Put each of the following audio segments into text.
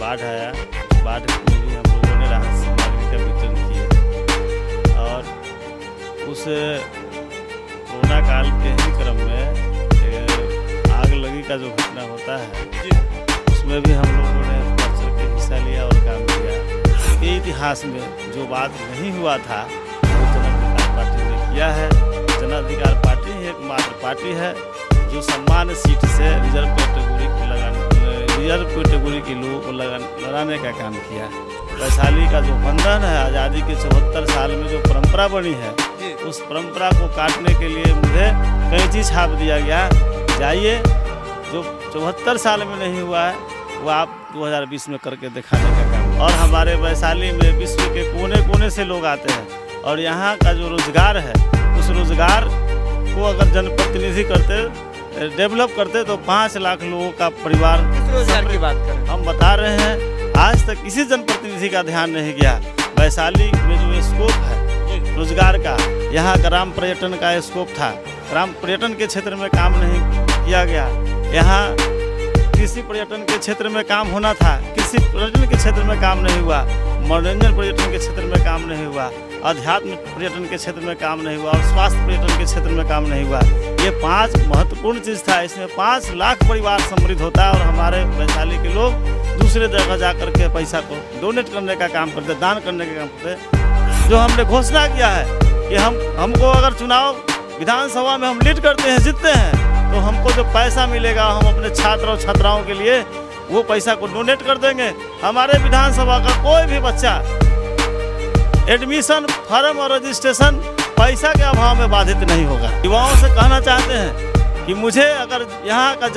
बाढ़ आया, बाढ़ में भी हम लोगों ने राहत सामग्री का वितरण किया और उस कोरोना काल के ही क्रम में आग लगी का जो घटना होता है उसमें भी हम लोगों ने बढ़ चढ़ के हिस्सा लिया और काम किया। ये इतिहास में जो बात नहीं हुआ था वो जन अधिकार पार्टी ने किया है। जन अधिकार पार्टी ही एकमात्र पार्टी है जो सम्मान सीट से रिजर्व कैटेगरी के लोगों को लड़ाने का काम किया। वैशाली का जो बंधन है आज़ादी के 74 साल में जो परंपरा बनी है उस परंपरा को काटने के लिए मुझे कैंची छाप दिया गया। जाइए, जो 74 साल में नहीं हुआ है वो आप 2020 में करके दिखाने का काम। और हमारे वैशाली में विश्व के कोने कोने से लोग आते हैं और यहाँ का जो रोज़गार है उस रोज़गार को अगर जनप्रतिनिधि करते डेवलप करते तो 5 लाख लोगों का परिवार। किस रोजगार की बात करें? हम बता रहे हैं आज तक किसी जनप्रतिनिधि का ध्यान नहीं गया। वैशाली में जो स्कोप है रोजगार का, यहाँ ग्राम पर्यटन का स्कोप था, ग्राम पर्यटन के क्षेत्र में काम नहीं किया गया। यहाँ कृषि पर्यटन के क्षेत्र में काम होना था, कृषि पर्यटन के क्षेत्र में काम नहीं हुआ। मनोरंजन पर्यटन के क्षेत्र में काम नहीं हुआ, अध्यात्म पर्यटन के क्षेत्र में काम नहीं हुआ और स्वास्थ्य पर्यटन के क्षेत्र में काम नहीं हुआ। ये 5 महत्वपूर्ण चीज़ था। इसमें 5 लाख परिवार समृद्ध होता है और हमारे वैशाली के लोग दूसरे जगह जा कर के पैसा को डोनेट करने का काम करते, दान करने का काम करते। जो हमने घोषणा किया है कि हमको अगर चुनाव विधानसभा में हम लीड करते हैं, जीतते हैं, तो हमको जो पैसा मिलेगा हम अपने छात्र और छात्राओं के लिए वो पैसा को डोनेट कर देंगे। हमारे विधानसभा का कोई भी बच्चा एडमिशन फॉर्म और रजिस्ट्रेशन पैसा के अभाव में बाधित नहीं होगा। युवाओं से कहना चाहते हैं कि मुझे अगर यहाँ का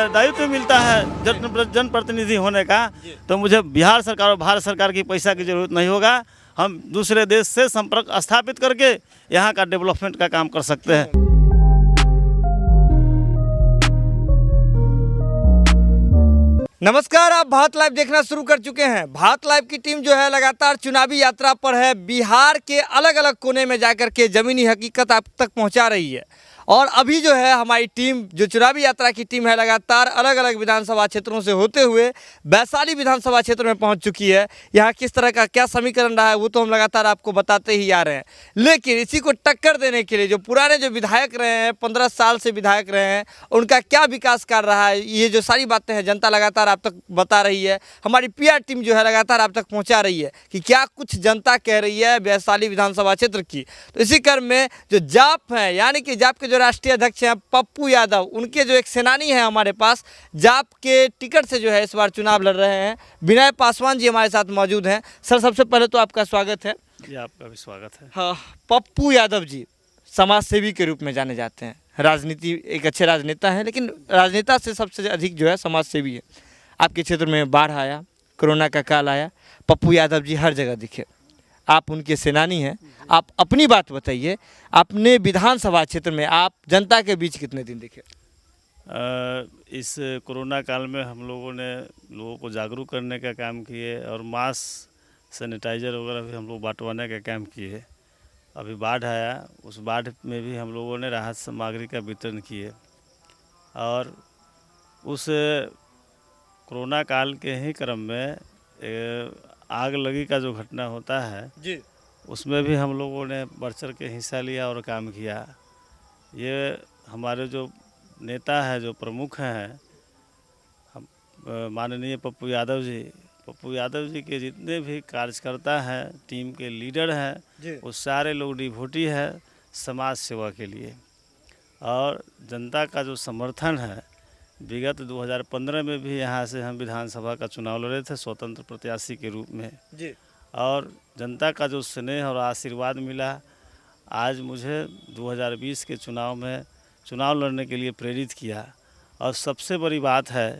दायित्व मिलता है जनप्रतिनिधि होने का तो मुझे बिहार सरकार और भारत सरकार की पैसा की जरूरत नहीं होगा। हम दूसरे देश से संपर्क स्थापित करके यहाँ का डेवलपमेंट का काम कर सकते हैं। नमस्कार, आप भारत लाइव देखना शुरू कर चुके हैं। भारत लाइव की टीम जो है लगातार चुनावी यात्रा पर है। बिहार के अलग अलग कोने में जाकर के ज़मीनी हकीकत आप तक पहुंचा रही है और अभी जो है हमारी टीम जो चुनावी यात्रा की टीम है लगातार अलग अलग विधानसभा क्षेत्रों से होते हुए वैशाली विधानसभा क्षेत्र में पहुंच चुकी है। यहाँ किस तरह का क्या समीकरण रहा है वो तो हम लगातार आपको बताते ही आ रहे हैं, लेकिन इसी को टक्कर देने के लिए जो पुराने जो विधायक रहे हैं, 15 साल से विधायक रहे हैं, उनका क्या विकास कर रहा है, ये जो सारी बातें हैं जनता लगातार आप तक बता रही है। हमारी PR टीम जो है लगातार आप तक पहुँचा रही है कि क्या कुछ जनता कह रही है वैशाली विधानसभा क्षेत्र की। तो इसी क्रम में जो जाप हैं यानी कि जाप के राष्ट्रीय अध्यक्ष हैं पप्पू यादव, उनके जो एक सेनानी हैं हमारे पास, जाप के टिकट से जो है इस बार चुनाव लड़ रहे हैं, विनय पासवान जी हमारे साथ मौजूद हैं। सर, सबसे पहले तो आपका स्वागत है। जी, आपका भी स्वागत है। हाँ, पप्पू यादव जी समाज सेवी के रूप में जाने जाते हैं। राजनीति एक अच्छे राजनेता हैं, लेकिन राजनेता से सबसे अधिक जो है समाज सेवी है। आपके क्षेत्र में बाढ़ आया, कोरोना का काल आया, पप्पू यादव जी हर जगह दिखे। आप उनके सेनानी हैं। आप अपनी बात बताइए, अपने विधानसभा क्षेत्र में आप जनता के बीच कितने दिन दिखे? इस कोरोना काल में हम लोगों ने लोगों को जागरूक करने का काम किए और मास्क, सैनिटाइज़र वगैरह भी हम लोग बांटवाने का काम किए। अभी बाढ़ आया, उस बाढ़ में भी हम लोगों ने राहत सामग्री का वितरण किए और उस कोरोना काल के ही क्रम में आग लगी का जो घटना होता है जी, उसमें भी हम लोगों ने बढ़ चढ़ के हिस्सा लिया और काम किया। ये हमारे जो नेता है, जो प्रमुख हैं, हम माननीय पप्पू यादव जी के जितने भी कार्यकर्ता हैं, टीम के लीडर हैं, वो सारे लोग डिवोटी है समाज सेवा के लिए। और जनता का जो समर्थन है, विगत 2015 में भी यहाँ से हम विधानसभा का चुनाव लड़े थे स्वतंत्र प्रत्याशी के रूप में जी, और जनता का जो स्नेह और आशीर्वाद मिला आज मुझे 2020 के चुनाव में चुनाव लड़ने के लिए प्रेरित किया। और सबसे बड़ी बात है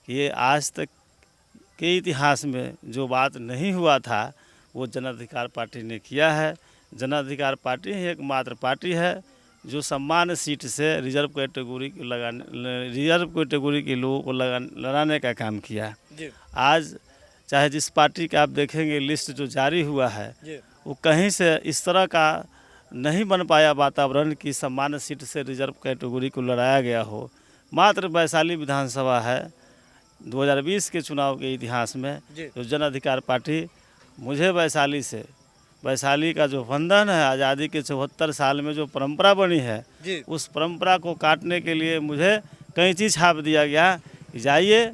कि ये आज तक के इतिहास में जो बात नहीं हुआ था वो जन अधिकार पार्टी ने किया है। जन अधिकार पार्टी ही एकमात्र पार्टी है जो सम्मान सीट से रिजर्व कैटेगरी के लोगों को लड़ाने का काम किया। आज चाहे जिस पार्टी का आप देखेंगे लिस्ट जो जारी हुआ है वो कहीं से इस तरह का नहीं बन पाया वातावरण कि सम्मान सीट से रिजर्व कैटेगरी को लड़ाया गया हो। मात्र वैशाली विधानसभा है 2020 के चुनाव के इतिहास में जी। जो जन अधिकार पार्टी मुझे वैशाली का जो वंदन है, आज़ादी के 74 साल में जो परंपरा बनी है, जी। उस परंपरा को काटने के लिए मुझे कैंची छाप दिया गया कि जाइए,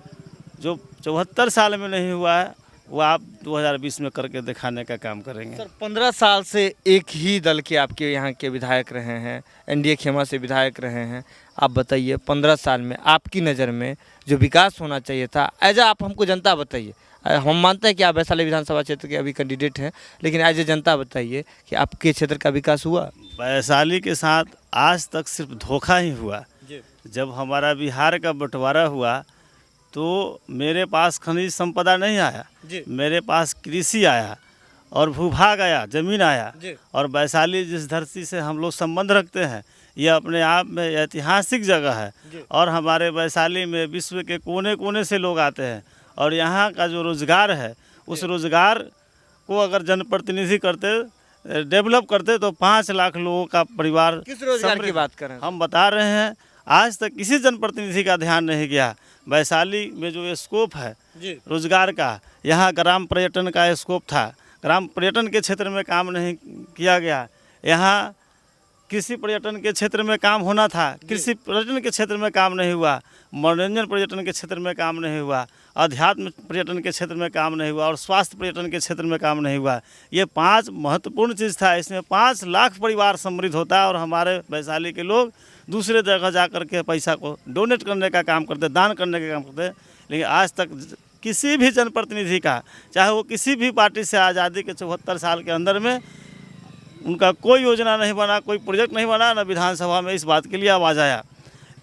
जो 74 साल में नहीं हुआ है वो आप 2020 में करके दिखाने का काम करेंगे। सर 15 साल से एक ही दल के आपके यहाँ के विधायक रहे हैं, एनडीए खेमा से विधायक रहे हैं। आप बताइए 15 साल में आपकी नज़र में जो विकास होना चाहिए था, एज आप हमको जनता बताइए। हम मानते हैं कि आप वैशाली विधानसभा क्षेत्र के अभी कैंडिडेट हैं, लेकिन एज ए जनता बताइए कि आपके क्षेत्र का विकास हुआ? वैशाली के साथ आज तक सिर्फ धोखा ही हुआ। जब हमारा बिहार का बंटवारा हुआ तो मेरे पास खनिज संपदा नहीं आया, मेरे पास कृषि आया और भूभाग आया, ज़मीन आया। और वैशाली जिस धरती से हम लोग संबंध रखते हैं, यह अपने आप में ऐतिहासिक जगह है और हमारे वैशाली में विश्व के कोने कोने से लोग आते हैं। और यहाँ का जो रोज़गार है, उस रोज़गार को अगर जनप्रतिनिधि करते, डेवलप करते तो 5 लाख लोगों का परिवार। किस रोजगार की बात कर रहे हैं? हम बता रहे हैं, आज तक किसी जनप्रतिनिधि का ध्यान नहीं गया। वैशाली में जो स्कोप है रोजगार का, यहाँ ग्राम पर्यटन का स्कोप था, ग्राम पर्यटन के क्षेत्र में काम नहीं किया गया। यहाँ कृषि पर्यटन के क्षेत्र में काम होना था, कृषि पर्यटन के क्षेत्र में काम नहीं हुआ। मनोरंजन पर्यटन के क्षेत्र में काम नहीं हुआ, अध्यात्म पर्यटन के क्षेत्र में काम नहीं हुआ और स्वास्थ्य पर्यटन के क्षेत्र में काम नहीं हुआ। ये 5 महत्वपूर्ण चीज़ था। इसमें 5 लाख परिवार समृद्ध होता है और हमारे वैशाली के लोग दूसरे जगह जा कर के पैसा को डोनेट करने का काम करते, दान करने का काम करते। लेकिन आज तक किसी भी जनप्रतिनिधि का, चाहे वो किसी भी पार्टी से, आज़ादी के 74 साल के अंदर में उनका कोई योजना नहीं बना, कोई प्रोजेक्ट नहीं बना, न विधानसभा में इस बात के लिए आवाज़ आया।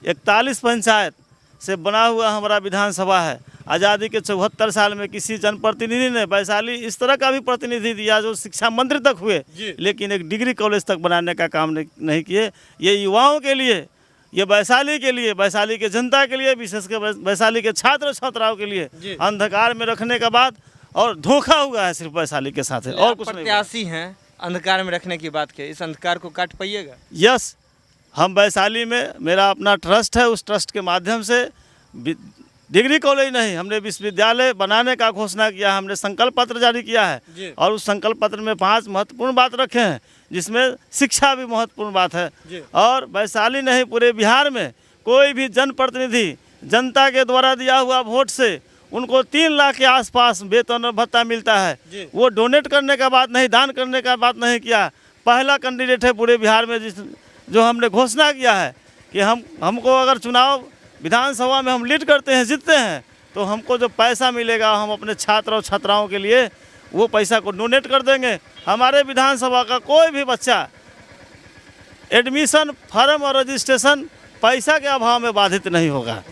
41 पंचायत से बना हुआ हमारा विधानसभा है। आज़ादी के 74 साल में किसी जनप्रतिनिधि ने वैशाली इस तरह का भी प्रतिनिधि दिया जो शिक्षा मंत्री तक हुए, लेकिन एक डिग्री कॉलेज तक बनाने का काम नहीं किए। ये युवाओं के लिए, ये वैशाली के लिए, वैशाली के जनता के लिए, विशेषकर वैशाली के छात्र छात्राओं के लिए अंधकार में रखने के बाद और धोखा हुआ है सिर्फ वैशाली के साथ है और कुछ नहीं। प्रत्याशी हैं, अंधकार में रखने की बात की, इस अंधकार को काट पाइएगा? यस, हम वैशाली में, मेरा अपना ट्रस्ट है, उस ट्रस्ट के माध्यम से डिग्री कॉलेज नहीं, हमने विश्वविद्यालय बनाने का घोषणा किया, हमने संकल्प पत्र जारी किया है और उस संकल्प पत्र में 5 महत्वपूर्ण बात रखे हैं, जिसमें शिक्षा भी महत्वपूर्ण बात है। और वैशाली नहीं, पूरे बिहार में कोई भी जनप्रतिनिधि जनता के द्वारा दिया हुआ वोट से उनको 3 लाख के आसपास वेतन और भत्ता मिलता है। वो डोनेट करने का बात नहीं, दान करने का बात नहीं किया। पहला कैंडिडेट है पूरे बिहार में जो हमने घोषणा किया है कि हमको अगर चुनाव विधानसभा में हम लीड करते हैं, जीतते हैं, तो हमको जो पैसा मिलेगा हम अपने छात्र और छात्राओं के लिए वो पैसा को डोनेट कर देंगे। हमारे विधानसभा का कोई भी बच्चा एडमिशन, फॉर्म और रजिस्ट्रेशन पैसा के अभाव में बाधित नहीं होगा।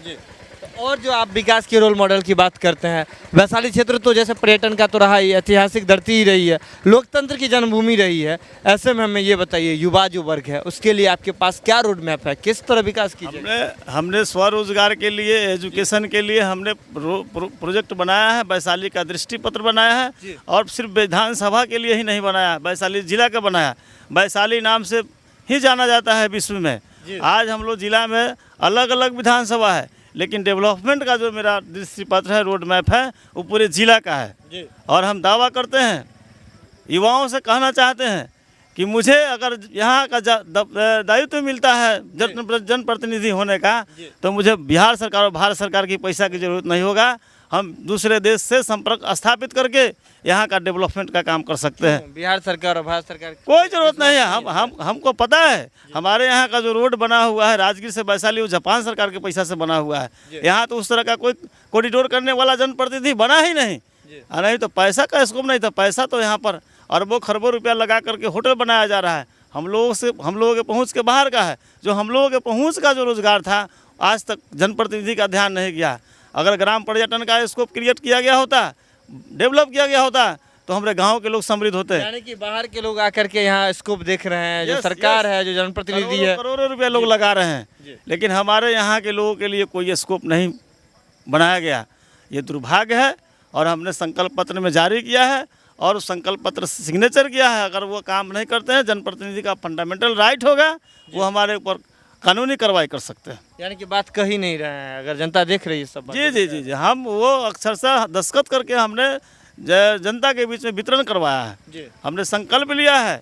और जो आप विकास के रोल मॉडल की बात करते हैं, वैशाली क्षेत्र तो जैसे पर्यटन का तो रहा ही, ऐतिहासिक धरती ही रही है, लोकतंत्र की जन्मभूमि रही है। ऐसे में हमें ये बताइए, युवा जो वर्ग है उसके लिए आपके पास क्या रोड मैप है, किस तरह विकास कीजिए? हमने स्वरोजगार के लिए, एजुकेशन के लिए हमने प्रोजेक्ट बनाया है, वैशाली का दृष्टि पत्र बनाया है और सिर्फ विधानसभा के लिए ही नहीं बनाया, वैशाली जिला का बनाया। वैशाली नाम से ही जाना जाता है विश्व में। आज हम लोग जिला में अलग अलग विधानसभा है, लेकिन डेवलपमेंट का जो मेरा दृष्टि पत्र है, रोड मैप है, वो पूरे जिला का है। और हम दावा करते हैं, युवाओं से कहना चाहते हैं कि मुझे अगर यहाँ का दायित्व मिलता है जनप्रतिनिधि होने का, तो मुझे बिहार सरकार और भारत सरकार की पैसा की जरूरत नहीं होगा। हम दूसरे देश से संपर्क स्थापित करके यहाँ का डेवलपमेंट का काम कर सकते हैं। बिहार सरकार और भारत सरकार कोई ज़रूरत नहीं है। हमको पता है, हमारे यहाँ का जो रोड बना हुआ है राजगीर से वैशाली, वो जापान सरकार के पैसा से बना हुआ है। यहाँ तो उस तरह का कोई कॉरिडोर करने वाला जनप्रतिनिधि बना ही नहीं। नहीं तो पैसा का स्कोप नहीं था। पैसा तो यहाँ पर अरबों खरबों रुपया लगा करके होटल बनाया जा रहा है, हम लोगों के पहुँच के बाहर का है। जो हम लोगों के पहुँच का जो रोजगार था, आज तक जनप्रतिनिधि का ध्यान नहीं गया। अगर ग्राम पर्यटन का स्कोप क्रिएट किया गया होता, डेवलप किया गया होता, तो हमारे गांव के लोग समृद्ध होते हैं। यानी कि बाहर के लोग आकर के यहाँ स्कोप देख रहे हैं, जो सरकार है, जो जनप्रतिनिधि है, करोड़ों रुपया लोग लगा रहे हैं, लेकिन हमारे यहाँ के लोगों के लिए कोई स्कोप नहीं बनाया गया। ये दुर्भाग्य है और हमने संकल्प पत्र में जारी किया है और उस संकल्प पत्र से सिग्नेचर किया है। अगर वो काम नहीं करते हैं, जनप्रतिनिधि का फंडामेंटल राइट होगा, वो हमारे ऊपर कानूनी कार्रवाई कर सकते हैं। यानी कि बात कह ही नहीं रहे हैं, अगर जनता देख रही है सब बात। जी जी जी जी, हम वो अक्षरशः दस्तखत करके हमने जनता के बीच में वितरण करवाया है। जी। हमने संकल्प लिया है,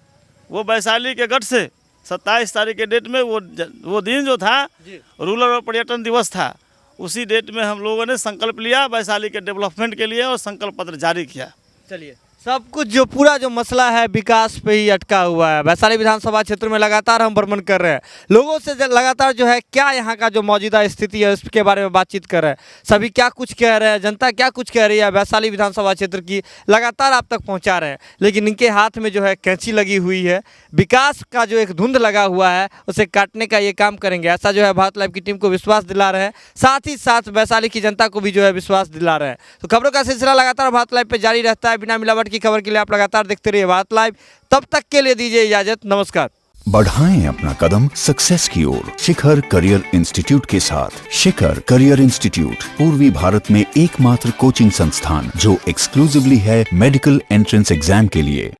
वो वैशाली के गढ़ से 27 तारीख के डेट में वो दिन जो था जी। रूरल और पर्यटन दिवस था, उसी डेट में हम लोगों ने संकल्प लिया वैशाली के डेवलपमेंट के लिए और संकल्प पत्र जारी किया। चलिए, सब कुछ जो पूरा जो मसला है विकास पे ही अटका हुआ है। वैशाली विधानसभा क्षेत्र में लगातार हम भ्रमण कर रहे हैं, लोगों से लगातार जो है क्या यहाँ का जो मौजूदा स्थिति है उसके बारे में बातचीत कर रहे हैं। सभी क्या कुछ कह रहे हैं, जनता क्या कुछ कह रही है वैशाली विधानसभा क्षेत्र की, लगातार आप तक पहुँचा रहे हैं। लेकिन इनके हाथ में जो है कैंची लगी हुई है, विकास का जो एक धुंध लगा हुआ है उसे काटने का ये काम करेंगे, ऐसा जो है भारत लाइव की टीम को विश्वास दिला रहे हैं, साथ ही साथ वैशाली की जनता को भी जो है विश्वास दिला रहे हैं। तो खबरों का सिलसिला लगातार भारत लाइव पे जारी रहता है। बिना मिलावट की खबर के लिए आप लगातार देखते रहिए भारत लाइव। तब तक के लिए दीजिए इजाजत, नमस्कार। बढ़ाएं अपना कदम सक्सेस की ओर शिखर करियर इंस्टीट्यूट के साथ। शिखर करियर इंस्टीट्यूट पूर्वी भारत में एकमात्र कोचिंग संस्थान जो एक्सक्लूसिवली है मेडिकल एंट्रेंस एग्जाम के लिए।